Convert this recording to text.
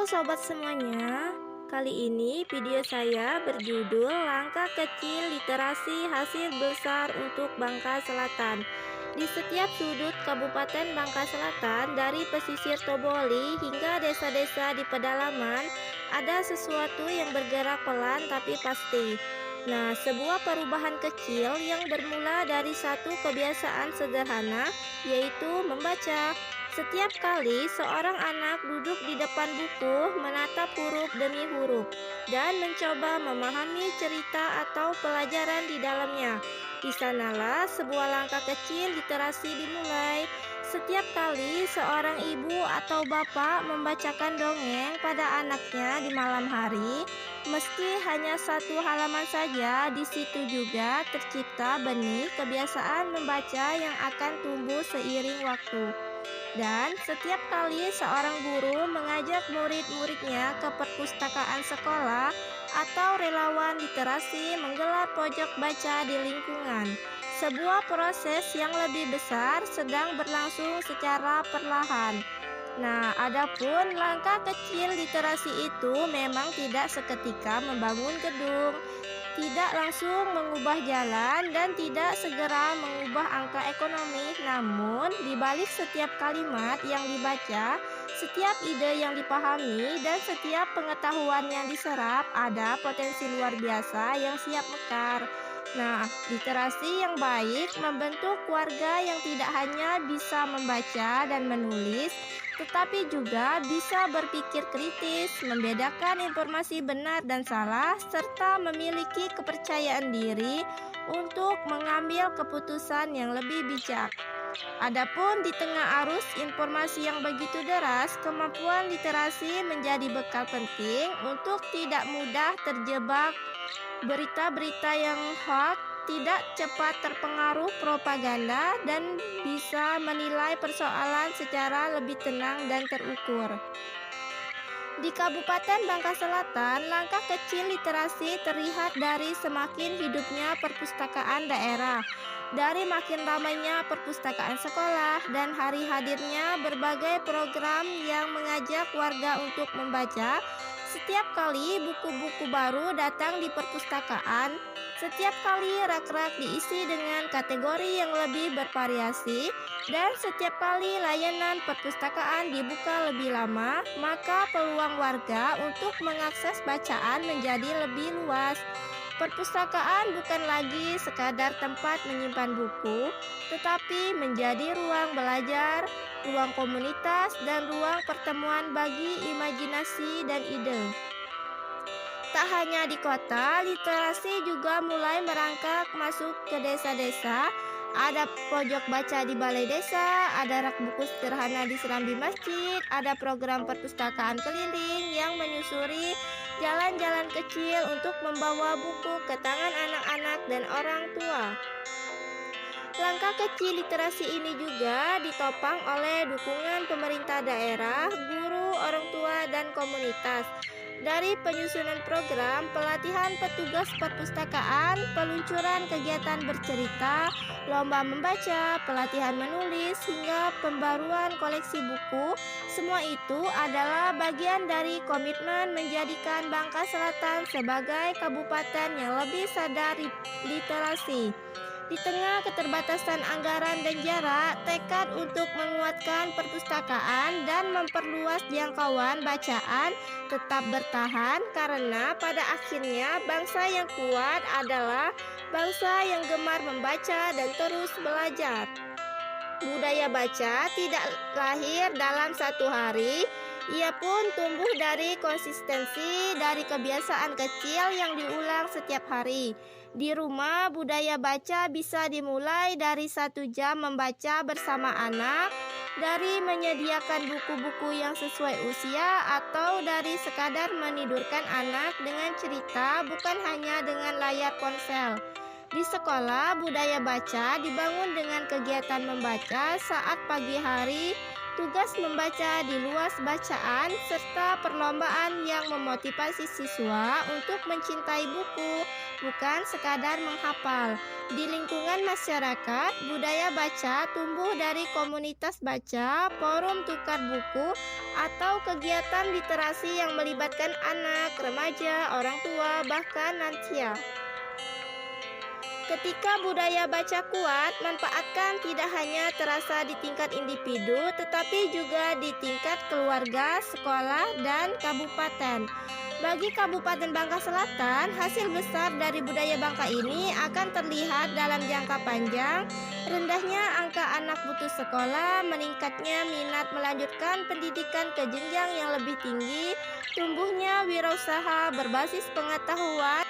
sobat semuanya, kali ini video saya berjudul Langkah Kecil Literasi Hasil Besar untuk Bangka Selatan. Di setiap sudut Kabupaten Bangka Selatan, dari pesisir Toboli hingga desa-desa di pedalaman, ada sesuatu yang bergerak pelan tapi pasti. Nah, sebuah perubahan kecil yang bermula dari satu kebiasaan sederhana, yaitu membaca. Setiap kali seorang anak duduk di depan buku, menatap huruf demi huruf, dan mencoba memahami cerita atau pelajaran di dalamnya, di sanalah sebuah langkah kecil literasi dimulai. Setiap kali seorang ibu atau bapak membacakan dongeng pada anaknya di malam hari, meski hanya satu halaman saja, di situ juga tercipta benih kebiasaan membaca yang akan tumbuh seiring waktu. Dan setiap kali seorang guru mengajak murid-muridnya ke perpustakaan sekolah atau relawan literasi menggelar pojok baca di lingkungan, sebuah proses yang lebih besar sedang berlangsung secara perlahan. Nah, adapun langkah kecil literasi itu memang tidak seketika membangun gedung, tidak langsung mengubah jalan, dan tidak segera mengubah angka ekonomi. Namun, di balik setiap kalimat yang dibaca, setiap ide yang dipahami, dan setiap pengetahuan yang diserap, ada potensi luar biasa yang siap mekar. Nah, literasi yang baik membentuk warga yang tidak hanya bisa membaca dan menulis, tetapi juga bisa berpikir kritis, membedakan informasi benar dan salah, serta memiliki kepercayaan diri untuk mengambil keputusan yang lebih bijak. Adapun di tengah arus informasi yang begitu deras, kemampuan literasi menjadi bekal penting untuk tidak mudah terjebak berita-berita yang hoax, tidak cepat terpengaruh propaganda, dan bisa menilai persoalan secara lebih tenang dan terukur. Di Kabupaten Bangka Selatan, langkah kecil literasi terlihat dari semakin hidupnya perpustakaan daerah, dari makin ramainya perpustakaan sekolah, dan hari hadirnya berbagai program yang mengajak warga untuk membaca. Setiap kali buku-buku baru datang di perpustakaan, setiap kali rak-rak diisi dengan kategori yang lebih bervariasi, dan setiap kali layanan perpustakaan dibuka lebih lama, maka peluang warga untuk mengakses bacaan menjadi lebih luas. Perpustakaan bukan lagi sekadar tempat menyimpan buku, tetapi menjadi ruang belajar, ruang komunitas, dan ruang pertemuan bagi imajinasi dan ide. Tak hanya di kota, literasi juga mulai merangkak masuk ke desa-desa. Ada pojok baca di balai desa, ada rak buku sederhana di serambi masjid, ada program perpustakaan keliling yang menyusuri jalan-jalan kecil untuk membawa buku ke tangan anak-anak dan orang tua. Langkah kecil literasi ini juga ditopang oleh dukungan pemerintah daerah, guru, orang tua, dan komunitas. Dari penyusunan program, pelatihan petugas perpustakaan, peluncuran kegiatan bercerita, lomba membaca, pelatihan menulis, hingga pembaruan koleksi buku, semua itu adalah bagian dari komitmen menjadikan Bangka Selatan sebagai kabupaten yang lebih sadar literasi. Di tengah keterbatasan anggaran dan jarak, tekad untuk menguatkan perpustakaan dan memperluas jangkauan bacaan tetap bertahan, karena pada akhirnya bangsa yang kuat adalah bangsa yang gemar membaca dan terus belajar. Budaya baca tidak lahir dalam satu hari, ia pun tumbuh dari konsistensi, dari kebiasaan kecil yang diulang setiap hari. Di rumah, budaya baca bisa dimulai dari 1 jam membaca bersama anak, dari menyediakan buku-buku yang sesuai usia, atau dari sekadar menidurkan anak dengan cerita, bukan hanya dengan layar ponsel. Di sekolah, budaya baca dibangun dengan kegiatan membaca saat pagi hari, tugas membaca di luas bacaan, serta perlombaan yang memotivasi siswa untuk mencintai buku, bukan sekadar menghafal. Di lingkungan masyarakat, budaya baca tumbuh dari komunitas baca, forum tukar buku, atau kegiatan literasi yang melibatkan anak, remaja, orang tua, bahkan lansia. Ketika budaya baca kuat, manfaatkan tidak hanya terasa di tingkat individu, tetapi juga di tingkat keluarga, sekolah, dan kabupaten. Bagi Kabupaten Bangka Selatan, hasil besar dari budaya Bangka ini akan terlihat dalam jangka panjang, rendahnya angka anak putus sekolah, meningkatnya minat melanjutkan pendidikan ke jenjang yang lebih tinggi, tumbuhnya wirausaha berbasis pengetahuan,